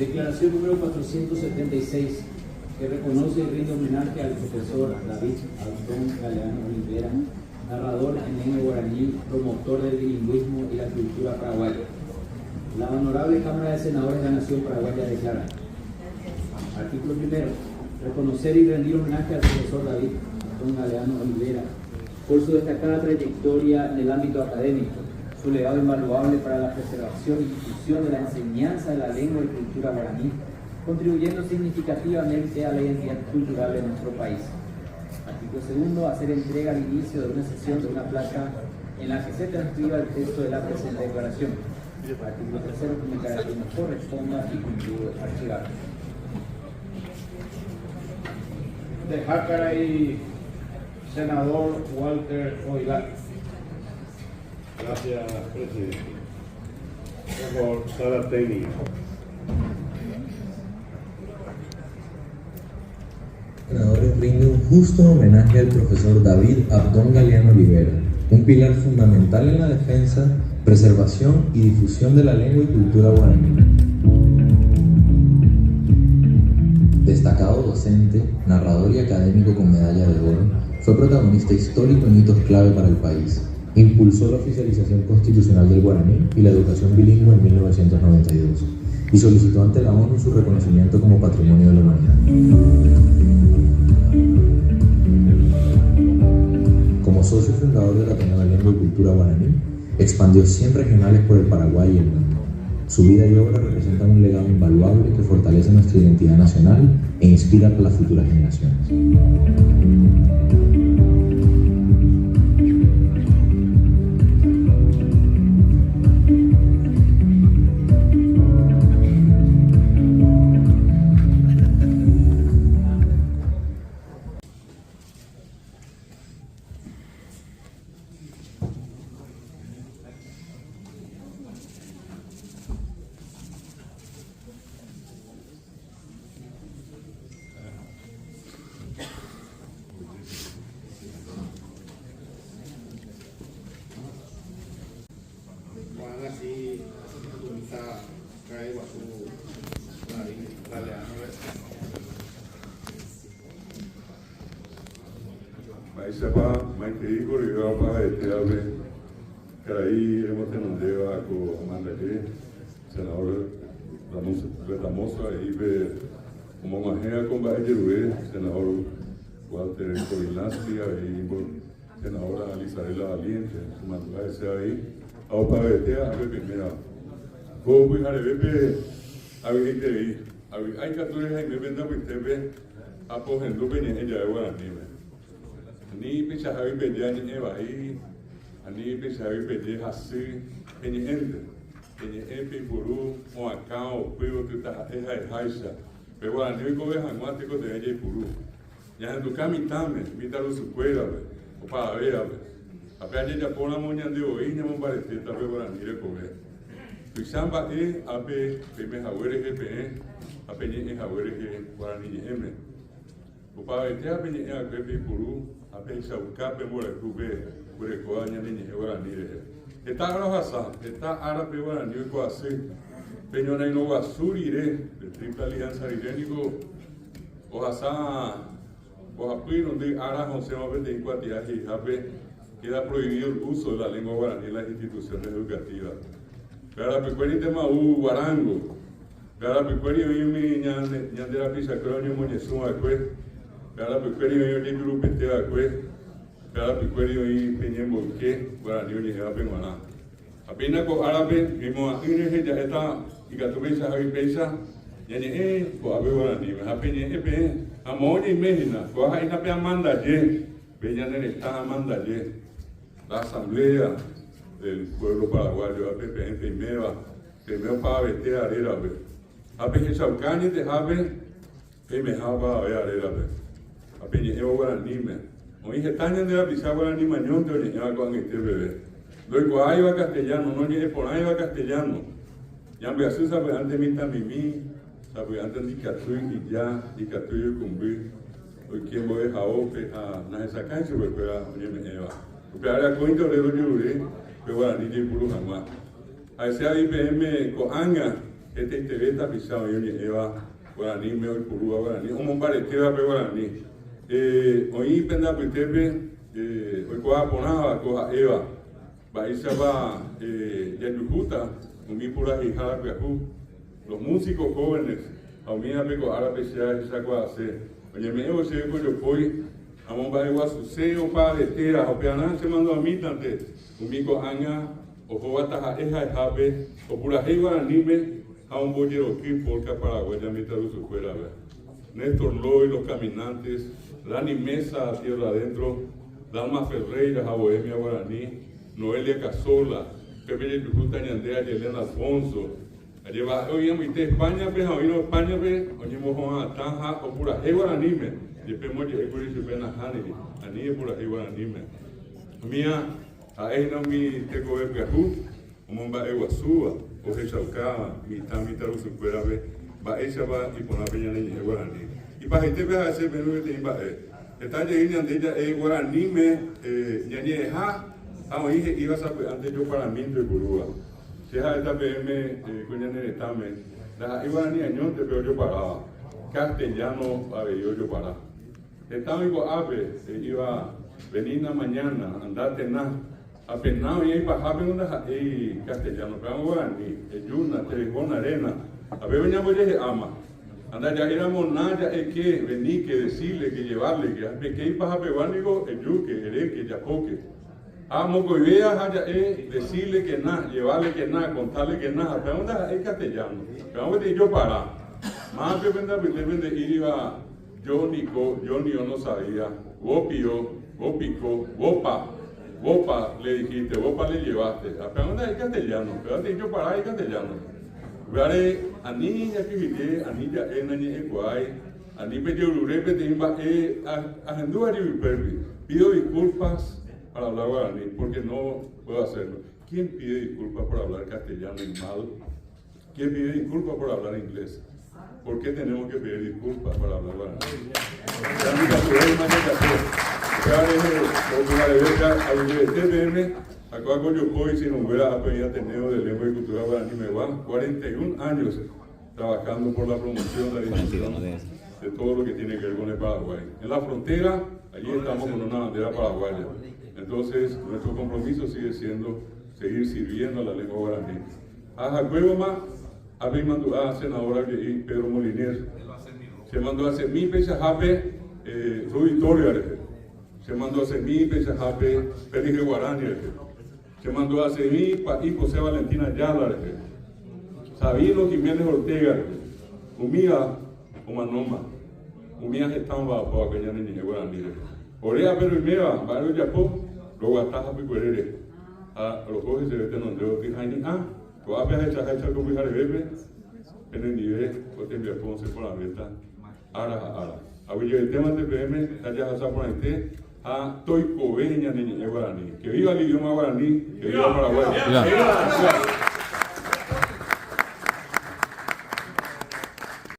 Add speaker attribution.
Speaker 1: Declaración número 476, que reconoce y rinde homenaje al profesor David Abdón Galeano Olivera, narrador en lengua guaraní, promotor del bilingüismo y la cultura paraguaya. La Honorable Cámara de Senadores de la Nación Paraguaya declara. Artículo primero. Reconocer y rendir homenaje al profesor David Abdón Galeano Olivera por su destacada trayectoria en el ámbito académico, su legado invaluable para la preservación y difusión de la enseñanza de la lengua y cultura guaraní, contribuyendo significativamente a la identidad cultural de nuestro país. Artículo segundo. Hacer entrega al inicio de una sesión de una placa en la que se transcriba el texto de la presente declaración. Artículo tercero. Comunicar que nos corresponda y concluye archivar.
Speaker 2: De Jácaray, senador Walter Oilar.
Speaker 3: Gracias, presidente. Por favor, sala técnica.
Speaker 4: Senadores rinde un justo homenaje al profesor David Abdón Galeano Olivera, un pilar fundamental en la defensa, preservación y difusión de la lengua y cultura guaraní. Destacado docente, narrador y académico con medalla de oro, fue protagonista histórico en hitos clave para el país. Impulsó la oficialización constitucional del guaraní y la educación bilingüe en 1992 y solicitó ante la ONU su reconocimiento como Patrimonio de la Humanidad. Como socio fundador de la Ateneo de Lengua y Cultura Guaraní, expandió 100 regionales por el Paraguay y el mundo. Su vida y obra representan un legado invaluable que fortalece nuestra identidad nacional e inspira a las futuras generaciones.
Speaker 3: Maisapa, Maiteigo, Rigapa, Eteave, Caraí, Remotenundeva, Comandante, senador Retamosa, Ibe, Momajea, Combaye Jerué, senador Walter Corinasti, senadora Lisarela Valiente, su mandada de ser ahí, Aupa Betea, Ave Primera. Vos, Jarebepe, Ave Itei, hay capturas en Bebenda, Witebe, Apogendo, Peña, ella de Guaraní. Ani pichahawi pedia ni evaí, ani pichahawi pedia hasi, eni ende, eni epi puru, moacao, puivo que ta eja ejaisa, pero ani vi cobe hanguate co de ella puru, ya en tu camitame, mitalo su cuera, o para ver, a ver ya pona moña de hoy, ni mon parece, ta pero ani le cobe. Pisamba ape, peme hawere gpe, ape ni hawere ge, para ni eme. O para ver ya peñe a pepe puru. A pensar o cap mora cube por nya ni guarani está gravação está árabe guarani o quase penho na no guasurire de tripla alianza irenigo o asa o apoio de ara José Mabel de Incuatiaje habe queda prohibido el uso de la lengua guaraní en las instituciones educativas para pecuari tema guarango para pecuari mi nya de la pisa cronio moñesuma Cada pequeno eu de grupo te acque, cada pequeno eu peñemo que guarani ni haba penguana. Apenas ko árabe, vimo a ine já está e que tu pensa a pensa, yani ko abe guarani, mas apenas pe a moni mehina, ko ha ina pe amanda je, peña ne está amanda je. La asamblea del pueblo paraguayo, ape pe primero para vete a arera be. Ape que saucani de habe, pe me haba a arera be. Apenas eu guarani me. Hoy están de la pizarra guarani mañón te oñaba con este bebé. Luego ahí va castellano, no ni por ahí va castellano. Ya me hace saber antes mi tamimi, sabe antes de catui y ya, y catui cumbi. Hoy quien voy a ope a na esa cancha voy a oye me eva. Pero ahora cuento de lo que pero guarani de puro jamás. A ese IPM coanga, Teveta pisado yo ni Eva Guaraní me hoy purúa Guaraní o Mombareteva pe Guaraní hoy penda pitepe hoy coja ponaba coja Eva Baisa va Yayujuta umi pura hijada peajú los músicos jóvenes a mí a peco árabe sea esa cosa oye me evo se yo voy a Momba igual suceo para letera o peana se mandó a mí tante umico aña o jovata eja jabe o pura Guaraní me a un bollero aquí polka paraguaya mitad de su escuela. Néstor Loy, los caminantes, Dani Mesa, tierra adentro, Dalma Ferreira, a Bohemia Guaraní, Noelia Casola, Pepe de Yujuta Ñandea, Yelena Alfonso. Lleva hoy en España, pues a oír España, pues, oímos a Tanja, o pura Guaraní, me. Después me llegué por eso, ven a Hanili, a ni pura Guaraní, me. Mía, a ella no me tengo que ver, Momba Eguazúa, o Hechaucaba, mitad de su escuela, va ella va y pone a peña en Guaraní. Y para este vez a ese menú que tiene, está llegando de ella, Guaraní me, ñañeja, a oír, iba a saber antes yo para mí de Curúa. Si es a esta PM, cuña neretame, la Guaraní añón te veo yo paraba, castellano, a ver, yo paraba. Estaba igual ave, iba a venir mañana, andate nada. Apenas y bajaban una castellano, pero Guaraní, Yuna, Telejón, Arena, a ver, veníamos ya ama. Anda, ya éramos nada, que venir, que decirle, que llevarle, que hay para peguánico, el yuque, el que yapoque. Amo que vea, decirle que nada, llevarle que nada, contarle que nada, pero anda, es castellano. Pero vamos a decir yo para. Más que vende iba, yo ni yo no sabía, Wopio, Wopico, Wopa. Bopa le dijiste, Bopa le llevaste. Pero anda es castellano, pero te dicho para es castellano. Veare, anilla que viste, anilla nañe guay, anipe de ururepe te imba agendúa de viperbi. Pido disculpas para hablar guaraní, porque no puedo hacerlo. ¿Quién pide disculpas por hablar castellano y mal? ¿Quién pide disculpas por hablar inglés? ¿Por qué tenemos que pedir disculpas para hablar guaraní? Acá yo hoy si no hubiera tenido de lengua y cultura guaraní me van 41 años trabajando por la promoción de la difusión de todo lo que tiene que ver con el Paraguay. En la frontera, allí estamos con una bandera paraguaya. Entonces, nuestro compromiso sigue siendo seguir sirviendo a la lengua guaraní. A Jacuevoma, a mi mandó a senadora Pedro Moliner, se mandó a hacer mi pecha jape, su victoria. Se mandó a hacer mi pecha jape, Felipe Guarani. Se mandó a hacer mi país José Valentina Yala. Sabino Jiménez Ortega, Umía Omanoma, Umía Gestamba, para que ya ni Guarani. Orea pero y mea, barrio Yapó, luego ataja picuerere. A los coges se veten donde yo dije, lo había hecho con mi bebé, en el nivel, o te envió Ponce por la venta, ara. Ahora el tema de PM, allá a Zaponete, a Toico Veña ni Guaraní. Que viva el idioma guaraní, que viva Paraguay.